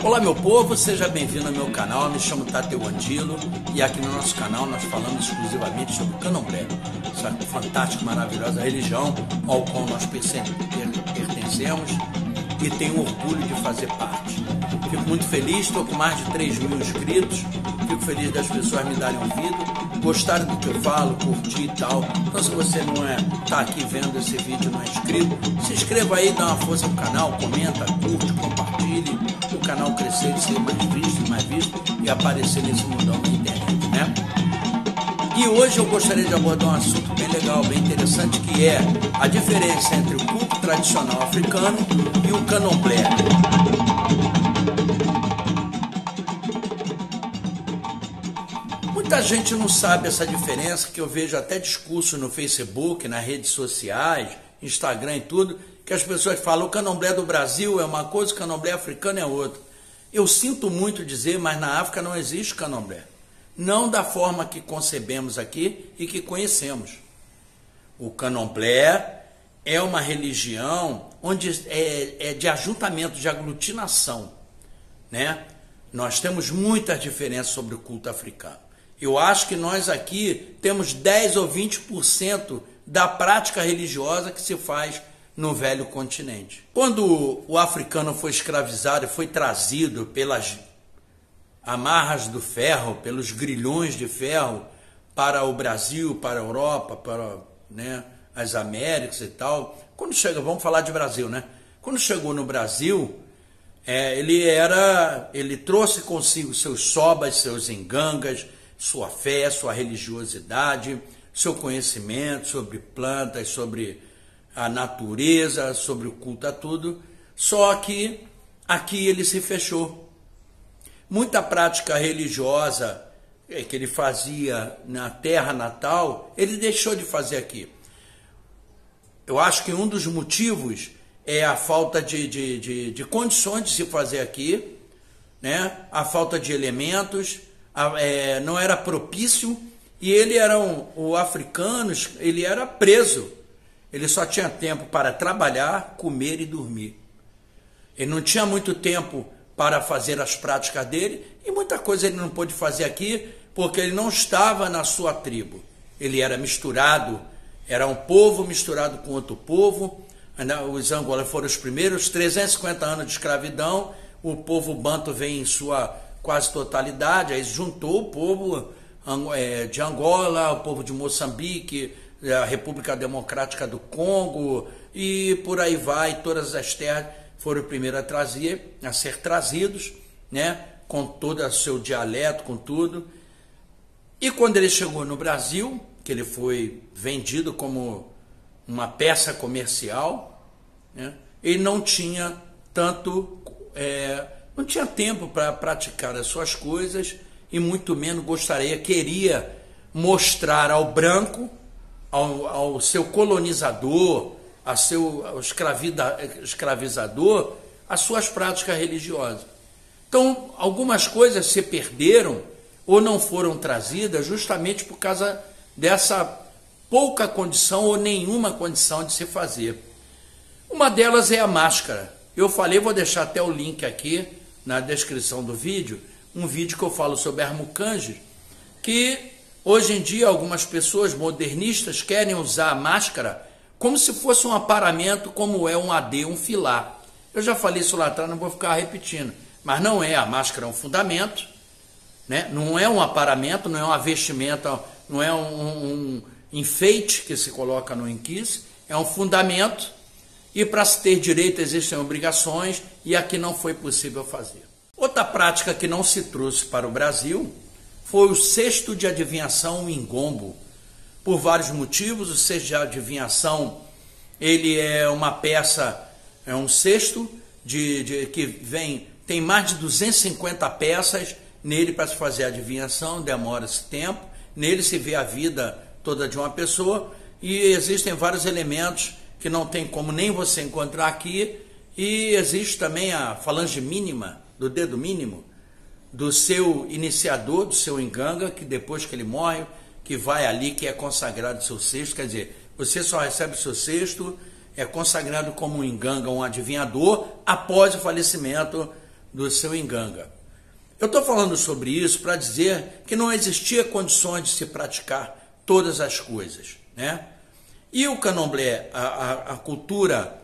Olá meu povo, seja bem-vindo ao meu canal, eu me chamo Tateu Andilo e aqui no nosso canal nós falamos exclusivamente sobre o Candomblé, essa fantástica, maravilhosa religião ao qual nós pertencemos e tenho orgulho de fazer parte. Fico muito feliz, estou com mais de 3.000 inscritos, fico feliz das pessoas me darem ouvido, gostarem do que eu falo, curtir e tal. Então se você não está aqui vendo esse vídeo e não é inscrito, se inscreva aí, dá uma força no canal, comenta, curte, compartilhe, o canal crescer e ser mais visto e aparecer nesse mundão da internet, né? E hoje eu gostaria de abordar um assunto bem legal, bem interessante, que é a diferença entre o culto tradicional africano e o candomblé. Muita gente não sabe essa diferença, que eu vejo até discurso no Facebook, nas redes sociais, Instagram e tudo, que as pessoas falam, o candomblé do Brasil é uma coisa, o candomblé africano é outra. Eu sinto muito dizer, mas na África não existe candomblé. Não da forma que concebemos aqui e que conhecemos. O candomblé é uma religião onde é de ajuntamento, de aglutinação, né? Nós temos muitas diferenças sobre o culto africano. Eu acho que nós aqui temos 10 ou 20% da prática religiosa que se faz no velho continente. Quando o africano foi escravizado e foi trazido pelas amarras do ferro, pelos grilhões de ferro para o Brasil, para a Europa, para, né, as Américas e tal. Quando chega, vamos falar de Brasil, né? Quando chegou no Brasil, ele trouxe consigo seus sobas, seus engangas, sua fé, sua religiosidade, seu conhecimento sobre plantas, sobre a natureza, sobre o culto a tudo. Só que aqui ele se fechou. Muita prática religiosa que ele fazia na terra natal, ele deixou de fazer aqui. Eu acho que um dos motivos é a falta de condições de se fazer aqui, né? A falta de elementos, não era propício, e o africano, ele era preso. Ele só tinha tempo para trabalhar, comer e dormir. Ele não tinha muito tempo para fazer as práticas dele, e muita coisa ele não pôde fazer aqui, porque ele não estava na sua tribo. Ele era misturado, era um povo misturado com outro povo. Os Angola foram os primeiros 350 anos de escravidão, o povo banto vem em sua quase totalidade, aí juntou o povo de Angola, o povo de Moçambique, a República Democrática do Congo, e por aí vai, todas as terras foram o primeiro a ser trazidos, né, com todo o seu dialeto, com tudo. E quando ele chegou no Brasil, que ele foi vendido como uma peça comercial, né, ele não tinha não tinha tempo para praticar as suas coisas, e muito menos queria mostrar ao branco, ao seu colonizador, ao seu escravizador, as suas práticas religiosas. Então, algumas coisas se perderam ou não foram trazidas justamente por causa dessa pouca condição ou nenhuma condição de se fazer. Uma delas é a máscara. Eu falei, vou deixar até o link aqui na descrição do vídeo, um vídeo que eu falo sobre a Armucange, que hoje em dia algumas pessoas modernistas querem usar a máscara como se fosse um aparamento, como é um AD, um filar. Eu já falei isso lá atrás, não vou ficar repetindo, mas não é. A máscara é um fundamento, né? Não é um aparamento, não é uma vestimenta, não é um enfeite que se coloca no inquice, é um fundamento, e para se ter direito existem obrigações, e aqui não foi possível fazer. Outra prática que não se trouxe para o Brasil foi o cesto de adivinhação Ingombo. Por vários motivos, o cesto de adivinhação, ele é uma peça, é um cesto tem mais de 250 peças nele para se fazer a adivinhação, demora-se tempo, nele se vê a vida toda de uma pessoa, e existem vários elementos que não tem como nem você encontrar aqui, e existe também a falange mínima, do dedo mínimo, do seu iniciador, do seu enganga, que depois que ele morre, que vai ali, que é consagrado o seu cesto. Quer dizer, você só recebe o seu cesto é consagrado como um inganga, um adivinhador, após o falecimento do seu inganga. Eu estou falando sobre isso para dizer que não existia condições de se praticar todas as coisas, né? E o candomblé, a cultura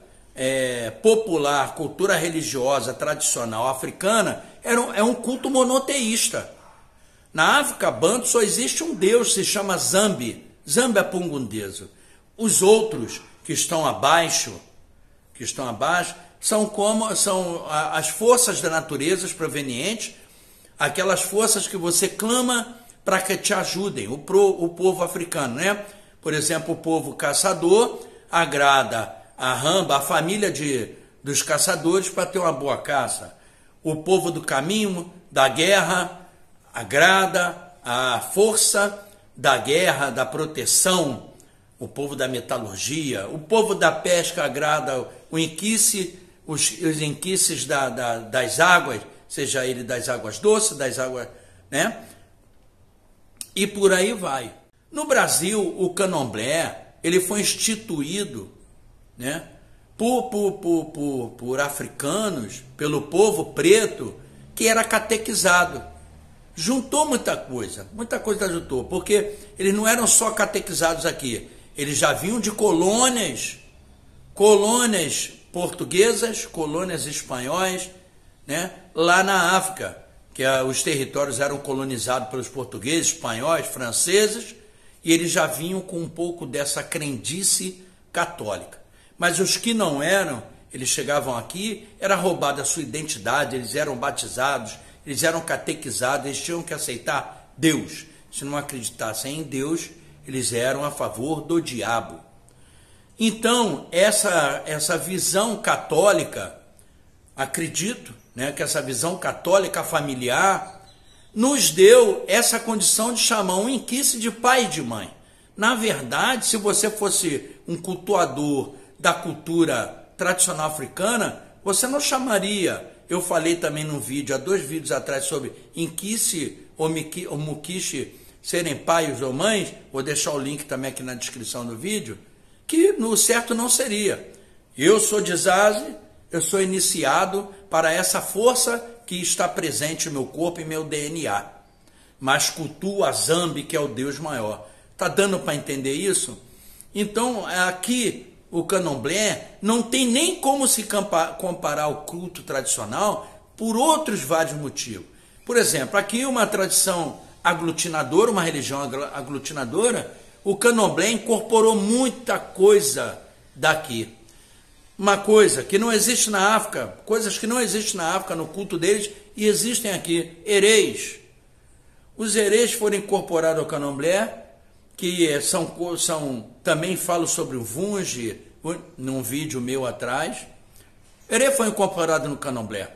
popular, a cultura religiosa tradicional africana, é um culto monoteísta. Na África Banto só existe um Deus, se chama Zambi, Zamba Pungundeso. Os outros que estão abaixo, são as forças da natureza provenientes, aquelas forças que você clama para que te ajudem, o povo africano, né? Por exemplo, o povo caçador agrada a Ramba, a família dos caçadores, para ter uma boa caça. O povo do caminho, da guerra, agrada a força da guerra, da proteção, o povo da metalurgia. O povo da pesca agrada o inquice, os inquices das águas, seja ele das águas doces, das águas, né? E por aí vai. No Brasil, o candomblé, ele foi instituído, né, por africanos, pelo povo preto, que era catequizado. Juntou muita coisa juntou, porque eles não eram só catequizados aqui, eles já vinham de colônias portuguesas, colônias espanhóis, né, lá na África, que os territórios eram colonizados pelos portugueses, espanhóis, franceses, e eles já vinham com um pouco dessa crendice católica. Mas os que não eram, eles chegavam aqui, era roubada a sua identidade, eles eram batizados, eles eram catequizados, eles tinham que aceitar Deus. Se não acreditassem em Deus, eles eram a favor do diabo. Então, essa visão católica, acredito, né, que essa visão católica familiar nos deu essa condição de chamar um inquice de pai e de mãe. Na verdade, se você fosse um cultuador da cultura tradicional africana, você não chamaria. Eu falei também num vídeo, há 2 vídeos atrás, sobre inquice ou muquiche serem pais ou mães, vou deixar o link também aqui na descrição do vídeo, que no certo não seria. Eu sou de Zaze, eu sou iniciado para essa força que está presente no meu corpo e meu DNA, mas cultuo a Zambi, que é o Deus maior. Está dando para entender isso? Então, aqui, o candomblé não tem nem como se comparar ao culto tradicional por outros vários motivos. Por exemplo, aqui uma tradição aglutinadora, uma religião aglutinadora, o candomblé incorporou muita coisa daqui. Uma coisa que não existe na África, coisas que não existem na África no culto deles e existem aqui, herês. Os herês foram incorporados ao candomblé, que também falo sobre o Vunge, num vídeo meu atrás. Herê foi incorporado no candomblé.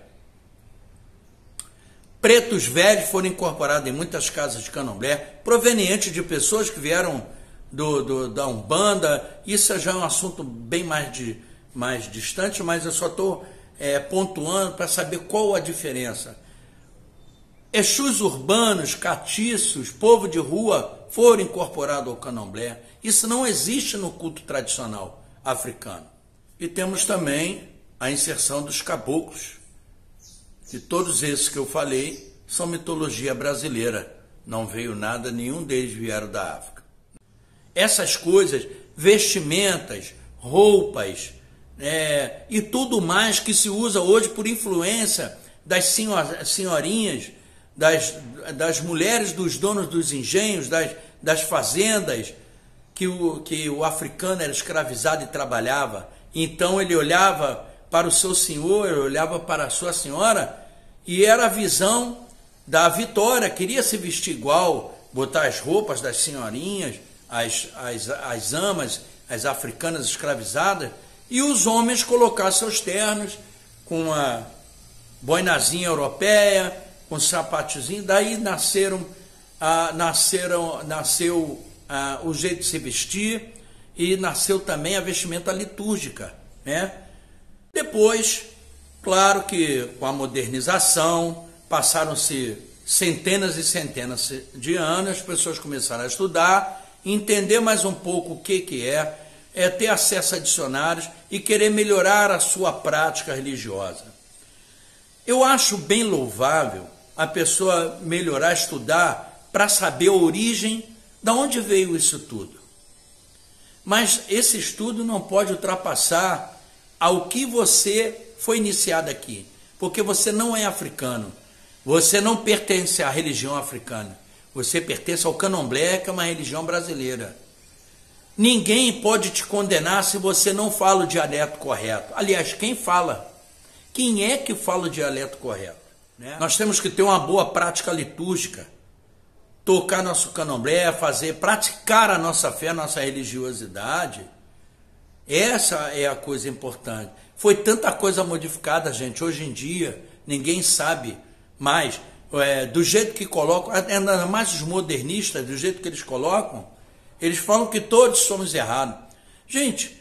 Pretos velhos foram incorporados em muitas casas de candomblé, provenientes de pessoas que vieram da Umbanda. Isso já é um assunto bem mais distante, mas eu só estou pontuando para saber qual a diferença. Exus urbanos, catiços, povo de rua foram incorporados ao candomblé. Isso não existe no culto tradicional africano. E temos também a inserção dos caboclos, que todos esses que eu falei são mitologia brasileira. Não veio nada, nenhum deles vieram da África. Essas coisas, vestimentas, roupas, e tudo mais que se usa hoje por influência das senhorinhas, das mulheres dos donos dos engenhos, das fazendas, que o africano era escravizado e trabalhava. Então ele olhava para o seu senhor, ele olhava para a sua senhora, e era a visão da vitória, queria se vestir igual, botar as roupas das senhorinhas, as amas, as africanas escravizadas, e os homens colocar seus ternos com a boinazinha europeia, com sapatezinho. Daí nasceu o jeito de se vestir e nasceu também a vestimenta litúrgica, né? Depois, claro que com a modernização, passaram-se centenas e centenas de anos, as pessoas começaram a estudar, entender mais um pouco o que é. ter acesso a dicionários e querer melhorar a sua prática religiosa. Eu acho bem louvável a pessoa melhorar, estudar, para saber a origem, de onde veio isso tudo. Mas esse estudo não pode ultrapassar ao que você foi iniciado aqui, porque você não é africano, você não pertence à religião africana, você pertence ao candomblé, que é uma religião brasileira. Ninguém pode te condenar se você não fala o dialeto correto. Aliás, quem fala? Quem é que fala o dialeto correto? Né? Nós temos que ter uma boa prática litúrgica, tocar nosso candomblé, praticar a nossa fé, a nossa religiosidade. Essa é a coisa importante. Foi tanta coisa modificada, gente. Hoje em dia, ninguém sabe mais. Do jeito que colocam, ainda mais os modernistas, do jeito que eles colocam, eles falam que todos somos errados. Gente,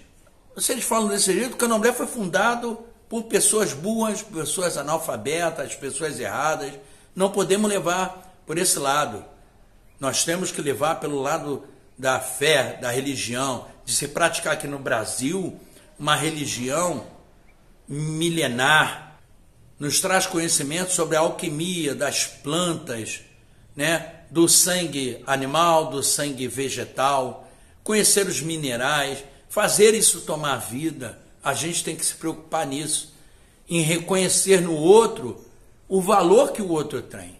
se eles falam desse jeito, o candomblé foi fundado por pessoas burras, pessoas analfabetas, pessoas erradas. Não podemos levar por esse lado. Nós temos que levar pelo lado da fé, da religião, de se praticar aqui no Brasil uma religião milenar. Nos traz conhecimento sobre a alquimia das plantas, né? Do sangue animal, do sangue vegetal, conhecer os minerais, fazer isso tomar vida. A gente tem que se preocupar nisso, em reconhecer no outro o valor que o outro tem,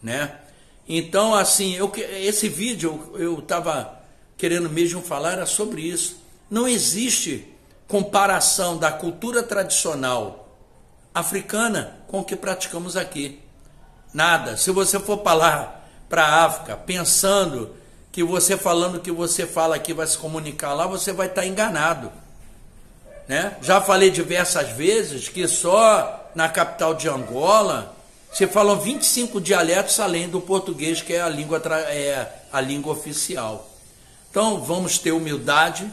né? Então, assim, esse vídeo eu estava querendo mesmo falar era sobre isso. Não existe comparação da cultura tradicional africana com o que praticamos aqui. Nada. Se você for falar para a África pensando que você falando o que você fala aqui vai se comunicar lá, você vai estar enganado. Né? Já falei diversas vezes que só na capital de Angola se falam 25 dialetos além do português, que é a língua oficial. Então vamos ter humildade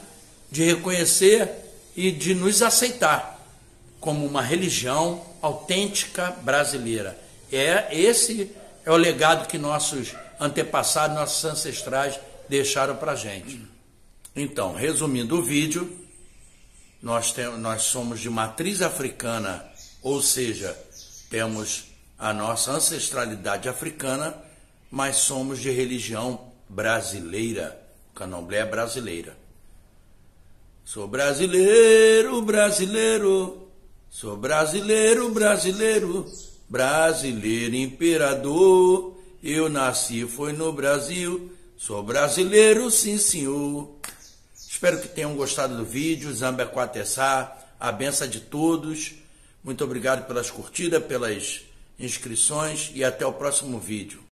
de reconhecer e de nos aceitar como uma religião autêntica brasileira. Esse é o legado que nossos antepassados, nossos ancestrais deixaram para a gente. Então, resumindo o vídeo, nós somos de matriz africana, ou seja, temos a nossa ancestralidade africana, mas somos de religião brasileira, candomblé brasileira. Sou brasileiro, brasileiro, sou brasileiro, brasileiro, brasileiro imperador, eu nasci foi no Brasil, sou brasileiro, sim senhor. Espero que tenham gostado do vídeo, Zambé Quatessá, a benção de todos. Muito obrigado pelas curtidas, pelas inscrições e até o próximo vídeo.